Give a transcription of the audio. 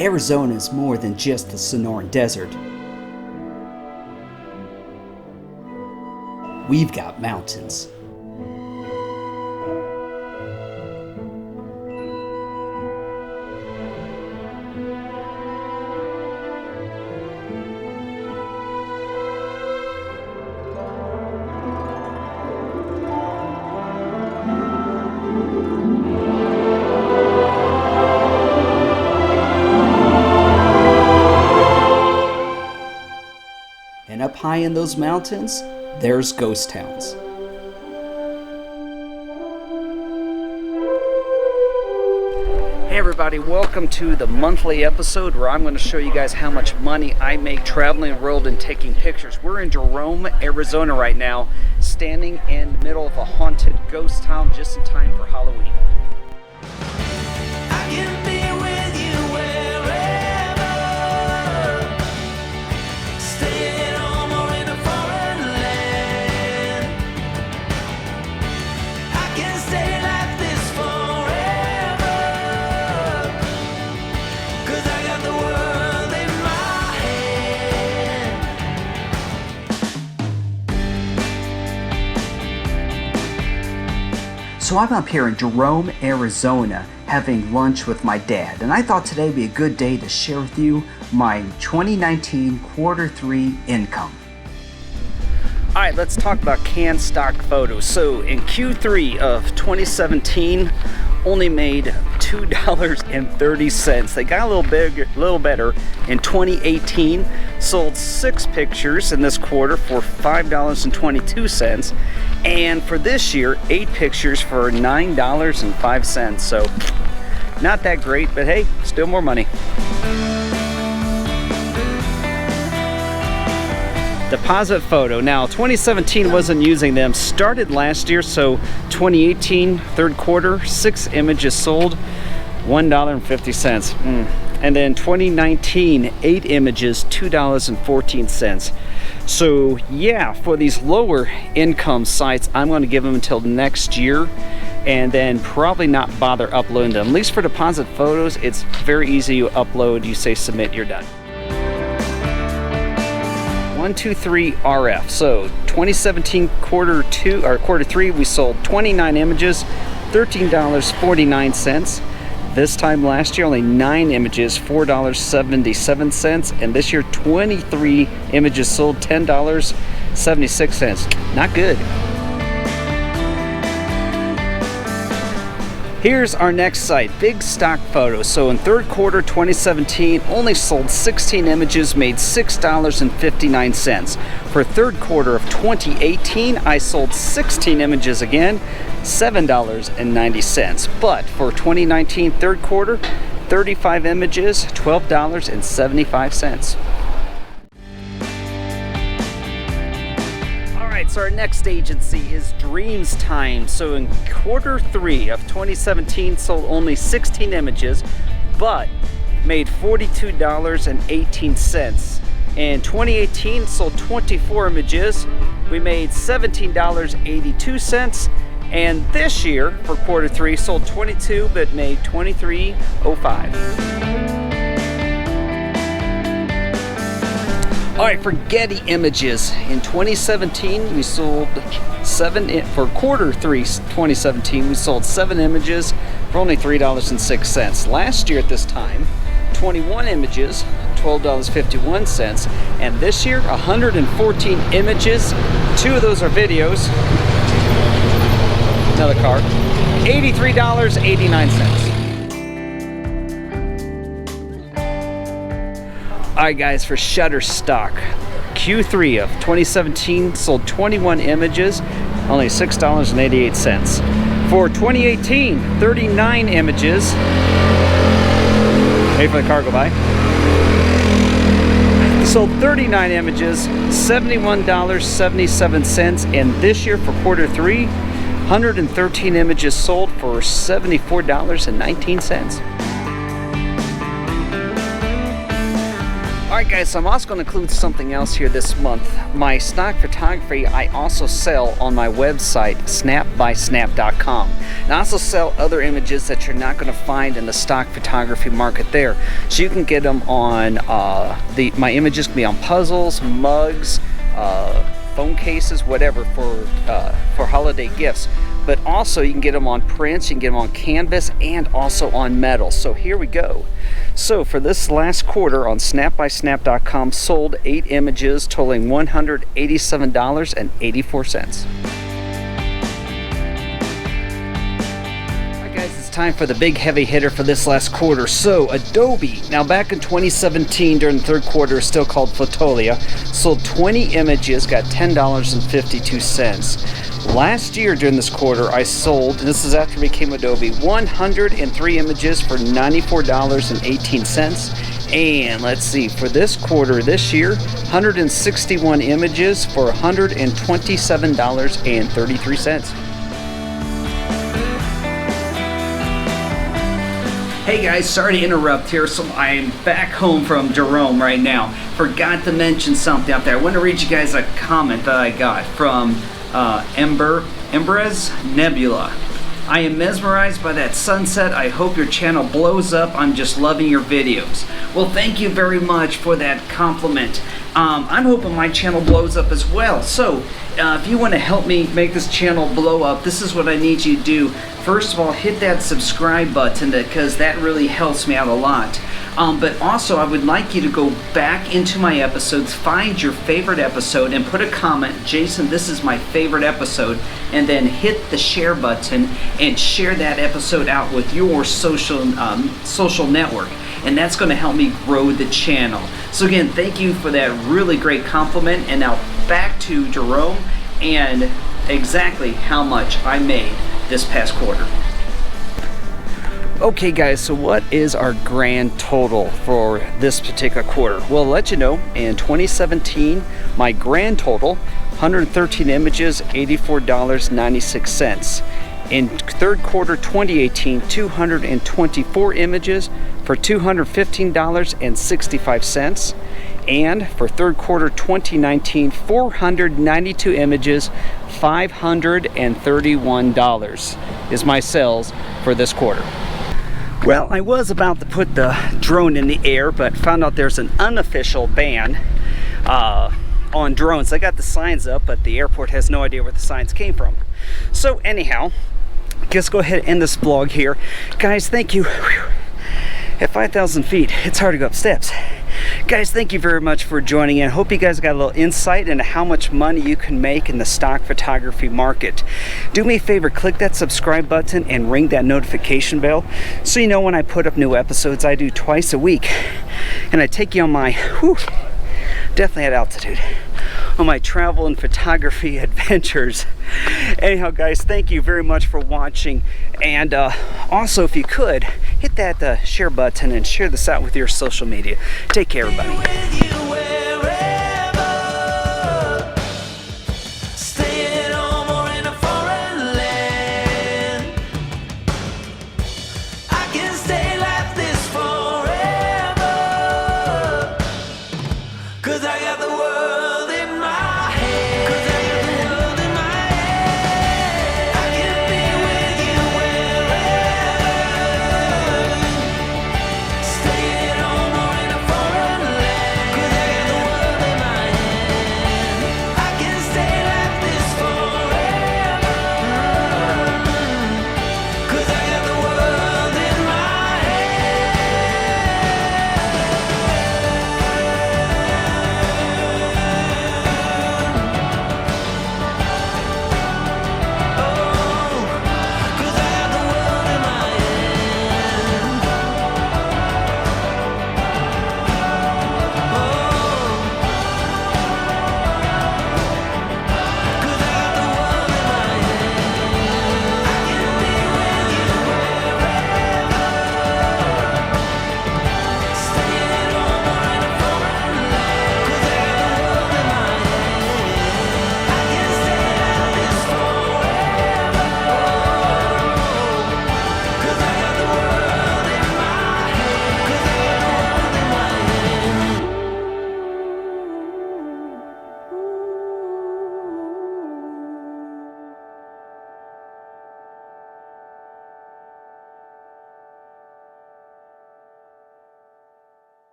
Arizona is more than just the Sonoran Desert. We've got mountains. And up high in those mountains, there's ghost towns. Hey everybody, welcome to the monthly episode where I'm going to show you guys how much money I make traveling the world and taking pictures. We're in Jerome, Arizona right now, standing in the middle of a haunted ghost town just in time for Halloween. I can be with you wherever, staying home or in a foreign land. I can stay like this forever, 'cause I got the world in my hand. So I'm up here in Jerome, Arizona, having lunch with my dad, and I thought today would be a good day to share with you my 2019 Q3 income. Alright, let's talk about canned stock photos. So in Q3 of 2017, only made $2.30. They got a little better in 2018. Sold 6 pictures in this quarter for $5.22. And for this year, 8 pictures for $9.05. So not that great, but hey, still more money. Deposit photo. Now 2017 wasn't using them, started last year, so 2018 third quarter, 6 images sold, $1.50. And then 2019 8 images, $2.14. So yeah, for these lower income sites, I'm going to give them until next year and then probably not bother uploading them. At least for deposit photos, it's very easy. You upload, you say submit, you're done. 123 RF. So 2017 Q3, we sold 29 images, $13.49. This time last year, only 9 images, $4.77. And this year, 23 images sold, $10.76. Not good. Here's our next site, Big Stock Photos. So in third quarter 2017, only sold 16 images, made $6.59. For third quarter of 2018, I sold 16 images again, $7.90. But for 2019 third quarter, 35 images, $12.75. So our next agency is Dreams Time. So in Q3 of 2017, sold only 16 images, but made $42.18. In 2018, sold 24 images. We made $17.82. And this year, for Q3, sold 22, but made $23.05. Alright, for Getty Images, in 2017 we sold 7, for Q3 2017 we sold 7 images for only $3.06. Last year at this time, 21 images, $12.51, and this year 114 images, 2 of those are videos, another car, $83.89. Alright guys, for Shutterstock, Q3 of 2017 sold 21 images, only $6.88. For 2018, 39 images. Wait for the car to go by. Sold 39 images, $71.77, and this year for Q3, 113 images sold for $74.19. Alright Alright guys, so I'm also going to include something else here this month. My stock photography I also sell on my website, snapbysnap.com. And I also sell other images that you're not going to find in the stock photography market there. So you can get them on, my images can be on puzzles, mugs, phone cases, whatever, for holiday gifts. But also you can get them on prints, you can get them on canvas, and also on metal. So here we go. So for this last quarter on snapbysnap.com, sold 8 images totaling $187.84. Alright guys, it's time for the big heavy hitter for this last quarter. So Adobe, now back in 2017 during the third quarter, still called Fotolia, sold 20 images, got $10.52. Last year during this quarter I sold, and this is after it became Adobe, 103 images for $94.18. And let's see, for this quarter this year, 161 images for $127.33. Hey guys, sorry to interrupt here. So I'm back home from Jerome right now. Forgot to mention something out there. I want to read you guys a comment that I got from Emberez Nebula. I am mesmerized by that sunset. I hope your channel blows up. I'm just loving your videos. Well, thank you very much for that compliment. I'm hoping my channel blows up as well. So if you want to help me make this channel blow up, this is what I need you to do. First of all, hit that subscribe button because that really helps me out a lot. But also, I would like you to go back into my episodes, find your favorite episode, and put a comment, Jason, this is my favorite episode, and then hit the share button and share that episode out with your social network. And that's going to help me grow the channel. So again, thank you for that really great compliment. And now back to Jerome and exactly how much I made this past quarter. Okay guys, so what is our grand total for this particular quarter? Well, I'll let you know, in 2017, my grand total, 113 images, $84.96. In third quarter 2018, 224 images for $215.65. And for third quarter 2019, 492 images, $531 is my sales for this quarter. Well, I was about to put the drone in the air, but found out there's an unofficial ban on drones. I got the signs up, but the airport has no idea where the signs came from. So anyhow, let's go ahead and end this vlog here. Guys, thank you. At 5,000 feet, it's hard to go up steps. Guys, thank you very much for joining in. Hope you guys got a little insight into how much money you can make in the stock photography market. Do me a favor, click that subscribe button and ring that notification bell so you know when I put up new episodes. I do twice a week, and I take you on my, definitely at altitude, on my travel and photography adventures. Anyhow guys, thank you very much for watching, and also if you could hit that share button and share this out with your social media. Take care everybody.